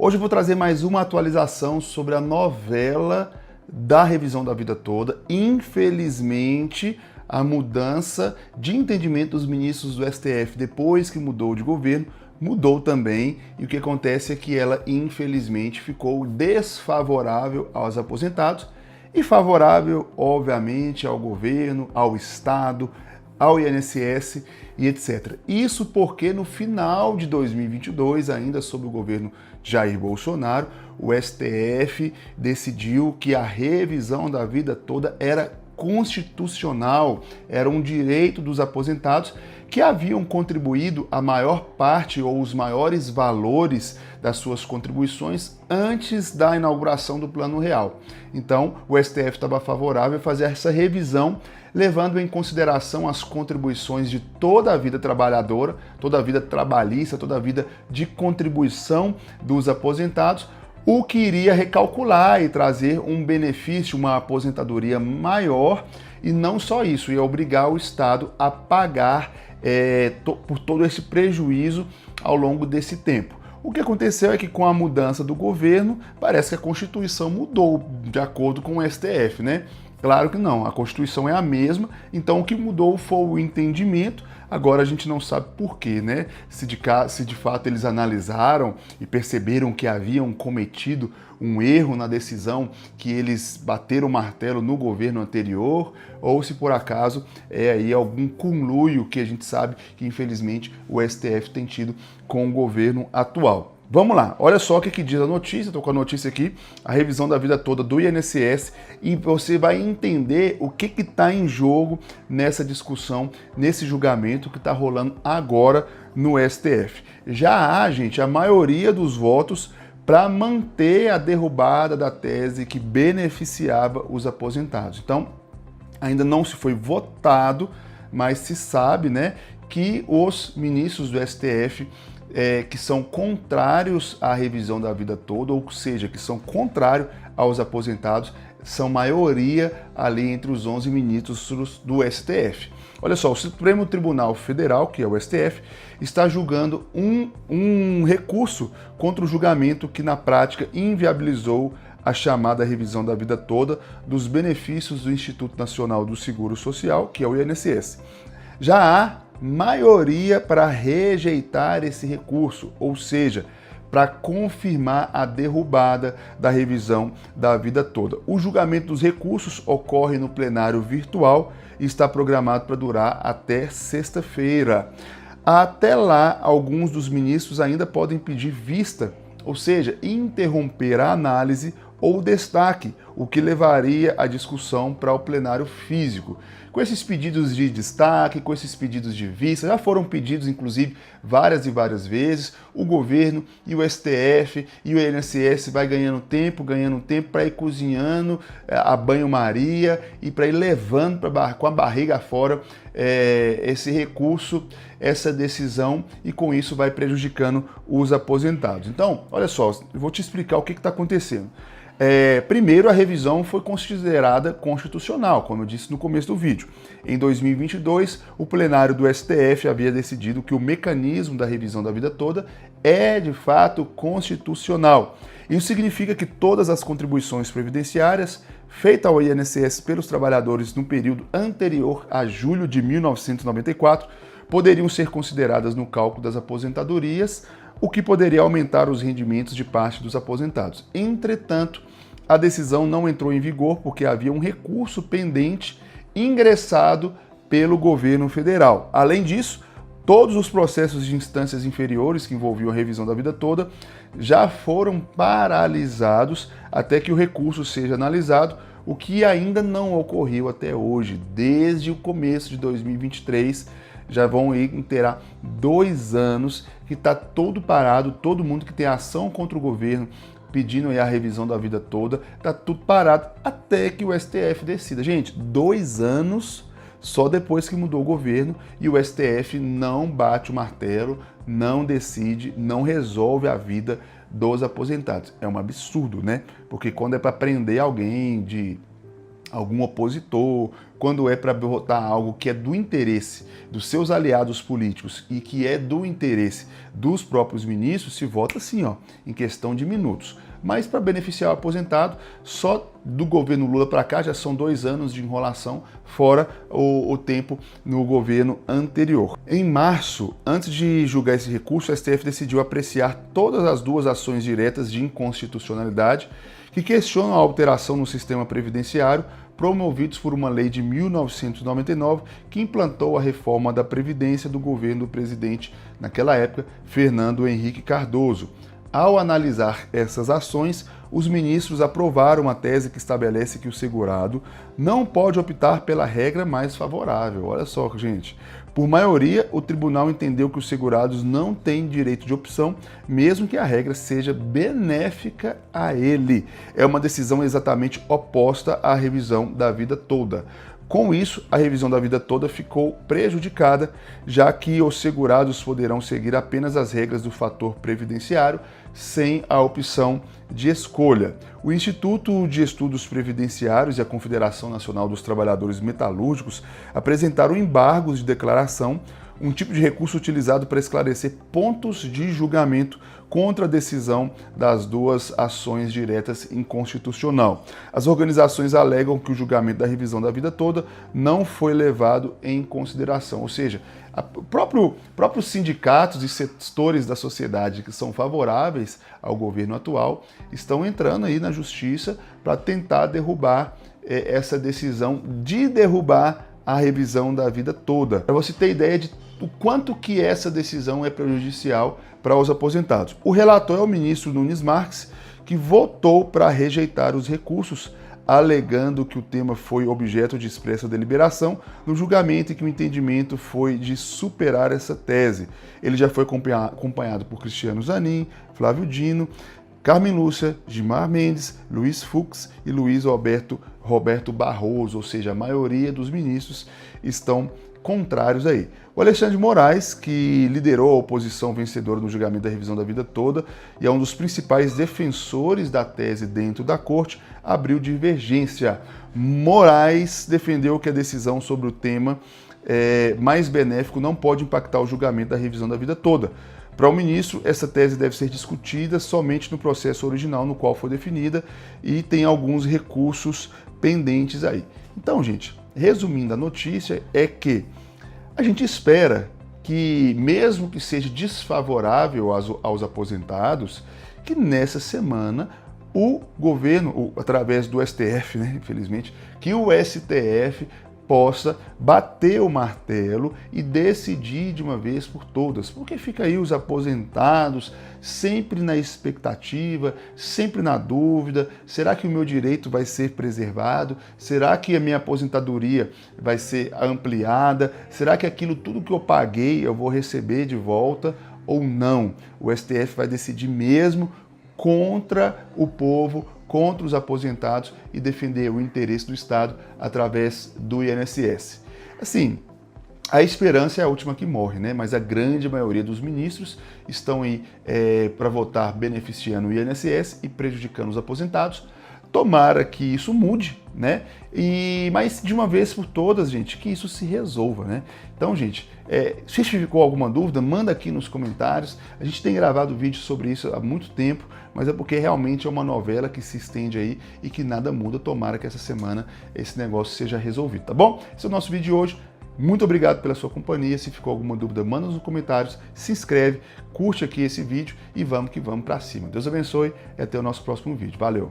Hoje eu vou trazer mais uma atualização sobre a novela da revisão da vida toda. Infelizmente, a mudança de entendimento dos ministros do STF depois que mudou de governo, mudou também, e o que acontece é que ela, infelizmente, ficou desfavorável aos aposentados e favorável, obviamente, ao governo, ao Estado, ao INSS e etc. Isso porque no final de 2022, ainda sob o governo Jair Bolsonaro, o STF decidiu que a revisão da vida toda era constitucional, era um direito dos aposentados que haviam contribuído a maior parte ou os maiores valores das suas contribuições antes da inauguração do Plano Real. Então, o STF estava favorável a fazer essa revisão, levando em consideração as contribuições de toda a vida trabalhadora, toda a vida trabalhista, toda a vida de contribuição dos aposentados, o que iria recalcular e trazer um benefício, uma aposentadoria maior, e não só isso, ia obrigar o Estado a pagar por todo esse prejuízo ao longo desse tempo. O que aconteceu é que com a mudança do governo, parece que a Constituição mudou de acordo com o STF, né? Claro que não, a Constituição é a mesma, então o que mudou foi o entendimento. Agora a gente não sabe por quê, né? Se de fato eles analisaram e perceberam que haviam cometido um erro na decisão que eles bateram o martelo no governo anterior, ou se por acaso é aí algum conluio que a gente sabe que infelizmente o STF tem tido com o governo atual. Vamos lá, olha só o que diz a notícia, estou com a notícia aqui, a revisão da vida toda do INSS, e você vai entender o que está em jogo nessa discussão, nesse julgamento que está rolando agora no STF. Já há, gente, a maioria dos votos para manter a derrubada da tese que beneficiava os aposentados. Então, ainda não se foi votado, mas se sabe, né, que os ministros do STF que são contrários à revisão da vida toda, ou seja, que são contrários aos aposentados, são maioria ali entre os 11 ministros do STF. Olha só, o Supremo Tribunal Federal, que é o STF, está julgando um recurso contra o julgamento que na prática inviabilizou a chamada revisão da vida toda dos benefícios do Instituto Nacional do Seguro Social, que é o INSS. Já há maioria para rejeitar esse recurso, ou seja, para confirmar a derrubada da revisão da vida toda. O julgamento dos recursos ocorre no plenário virtual e está programado para durar até sexta-feira. Até lá, alguns dos ministros ainda podem pedir vista, ou seja, interromper a análise ou destaque, o que levaria a discussão para o plenário físico. Com esses pedidos de destaque, com esses pedidos de vista, já foram pedidos, inclusive, várias e várias vezes, o governo e o STF e o INSS vai ganhando tempo para ir cozinhando a banho-maria e para ir levando com a barriga fora esse recurso, essa decisão, e com isso vai prejudicando os aposentados. Então, olha só, eu vou te explicar o que está acontecendo. Primeiro, a revisão foi considerada constitucional, como eu disse no começo do vídeo. Em 2022, o plenário do STF havia decidido que o mecanismo da revisão da vida toda é, de fato, constitucional. Isso significa que todas as contribuições previdenciárias feitas ao INSS pelos trabalhadores no período anterior a julho de 1994 poderiam ser consideradas no cálculo das aposentadorias, o que poderia aumentar os rendimentos de parte dos aposentados. Entretanto, a decisão não entrou em vigor porque havia um recurso pendente ingressado pelo governo federal. Além disso, todos os processos de instâncias inferiores que envolviam a revisão da vida toda já foram paralisados até que o recurso seja analisado, o que ainda não ocorreu até hoje. Desde o começo de 2023, já vão inteirar 2 anos que está todo parado, todo mundo que tem ação contra o governo pedindo aí a revisão da vida toda, está tudo parado até que o STF decida. Gente, 2 anos só depois que mudou o governo e o STF não bate o martelo, não decide, não resolve a vida dos aposentados. É um absurdo, né? Porque quando é para prender alguém de algum opositor, quando é para votar algo que é do interesse dos seus aliados políticos e que é do interesse dos próprios ministros, se vota assim, ó, em questão de minutos. Mas para beneficiar o aposentado, só do governo Lula para cá já são 2 anos de enrolação, fora o tempo no governo anterior. Em março, antes de julgar esse recurso, o STF decidiu apreciar todas as 2 ações diretas de inconstitucionalidade que questionam a alteração no sistema previdenciário promovidos por uma lei de 1999 que implantou a reforma da Previdência do governo do presidente, naquela época, Fernando Henrique Cardoso. Ao analisar essas ações, os ministros aprovaram uma tese que estabelece que o segurado não pode optar pela regra mais favorável. Olha só, gente. Por maioria, o tribunal entendeu que os segurados não têm direito de opção, mesmo que a regra seja benéfica a ele. É uma decisão exatamente oposta à revisão da vida toda. Com isso, a revisão da vida toda ficou prejudicada, já que os segurados poderão seguir apenas as regras do fator previdenciário, sem a opção de escolha. O Instituto de Estudos Previdenciários e a Confederação Nacional dos Trabalhadores Metalúrgicos apresentaram embargos de declaração, um tipo de recurso utilizado para esclarecer pontos de julgamento contra a decisão das 2 ações diretas inconstitucional. As organizações alegam que o julgamento da revisão da vida toda não foi levado em consideração, ou seja, próprios sindicatos e setores da sociedade que são favoráveis ao governo atual estão entrando aí na justiça para tentar derrubar essa decisão de derrubar a revisão da vida toda. Para você ter ideia de o quanto que essa decisão é prejudicial para os aposentados. O relator é o ministro Nunes Marques, que votou para rejeitar os recursos, alegando que o tema foi objeto de expressa deliberação no julgamento e que o entendimento foi de superar essa tese. Ele já foi acompanhado por Cristiano Zanin, Flávio Dino, Carmen Lúcia, Gilmar Mendes, Luiz Fux e Luiz Roberto Barroso, ou seja, a maioria dos ministros estão contrários aí. O Alexandre de Moraes, que liderou a oposição vencedora no julgamento da revisão da vida toda e é um dos principais defensores da tese dentro da corte, abriu divergência. Moraes defendeu que a decisão sobre o tema mais benéfico não pode impactar o julgamento da revisão da vida toda. Para o ministro, essa tese deve ser discutida somente no processo original no qual foi definida e tem alguns recursos pendentes aí. Então, gente, resumindo a notícia, é que a gente espera que, mesmo que seja desfavorável aos aposentados, que nessa semana o governo, através do STF, né, infelizmente, que o STF possa bater o martelo e decidir de uma vez por todas, porque fica aí os aposentados sempre na expectativa, sempre na dúvida, será que o meu direito vai ser preservado? Será que a minha aposentadoria vai ser ampliada? Será que aquilo tudo que eu paguei eu vou receber de volta ou não? O STF vai decidir mesmo contra o povo, contra os aposentados e defender o interesse do Estado através do INSS. Assim, a esperança é a última que morre, né? Mas a grande maioria dos ministros estão aí para votar beneficiando o INSS e prejudicando os aposentados. Tomara que isso mude, né? Mas de uma vez por todas, gente, que isso se resolva, né? Então, gente, se ficou alguma dúvida, manda aqui nos comentários. A gente tem gravado vídeo sobre isso há muito tempo, mas é porque realmente é uma novela que se estende aí e que nada muda. Tomara que essa semana esse negócio seja resolvido, tá bom? Esse é o nosso vídeo de hoje. Muito obrigado pela sua companhia. Se ficou alguma dúvida, manda nos comentários, se inscreve, curte aqui esse vídeo e vamos que vamos para cima. Deus abençoe e até o nosso próximo vídeo. Valeu!